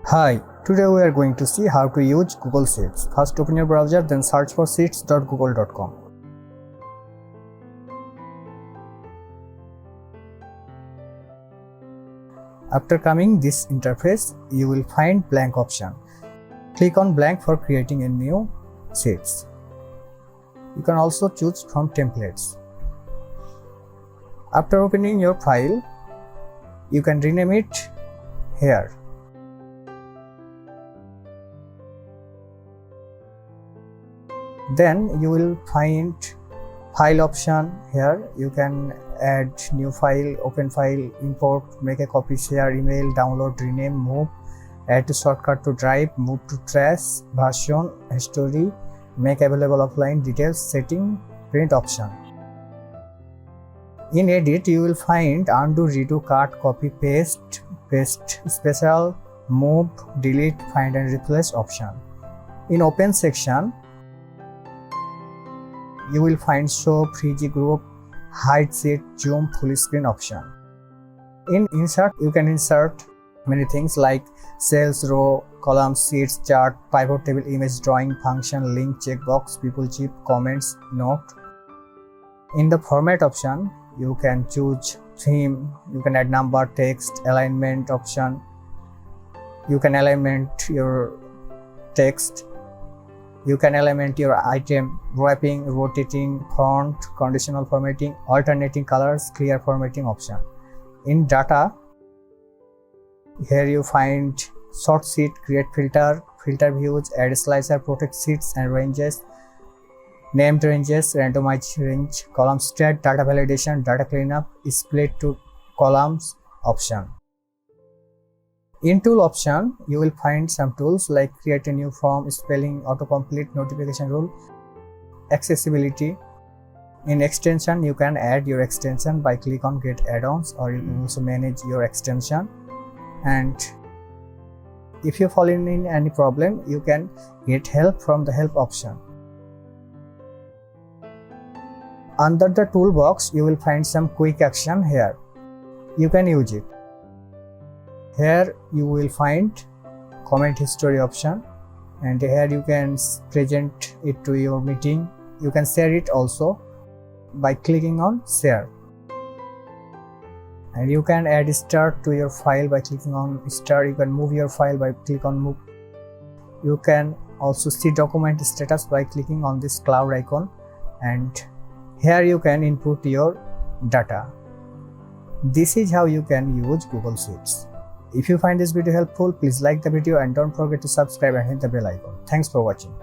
Hi, today we are going to see how to use Google Sheets. First open your browser, then search for sheets.google.com. After coming this interface, you will find blank option. Click on blank for creating a new sheets. You can also choose from templates. After opening your file, you can rename it here. Then you will find file option here. You can add new file, open file, import, make a copy, share, email, download, rename, move, add to shortcut to drive, move to trash, version, history, make available offline, details, setting, print option. In edit, you will find undo, redo, cut, copy, paste, special, move, delete, find and replace option. In open section, you will find show, freeze group, hide sheet, zoom, full screen option. In insert, you can insert many things like cells, row, columns, sheets, chart, pivot table, image, drawing, function, link, checkbox, people, chip, comments, note. In the format option, you can choose theme, you can add number, text, alignment option. You can alignment your text. You can element your item, wrapping, rotating, font, conditional formatting, alternating colors, clear formatting option. In data, here you find sort sheet, create filter, filter views, add slicer, protect sheets and ranges, named ranges, randomize range, column stat, data validation, data cleanup, split to columns option. In tool option, you will find some tools like create a new form, spelling, autocomplete, notification rule, accessibility. In extension, you can add your extension by click on get add-ons, or you can also manage your extension. And if you fall in any problem, you can get help from the help option. Under the toolbox, you will find some quick action here. You can use it. Here you will find comment history option, and here you can present it to your meeting. You can share it also by clicking on share, and you can add star to your file by clicking on star. You can move your file by click on move. You can also see document status by clicking on this cloud icon, and here you can input your data. This is how you can use Google Sheets. If you find this video helpful, please like the video and don't forget to subscribe and hit the bell icon. Thanks for watching.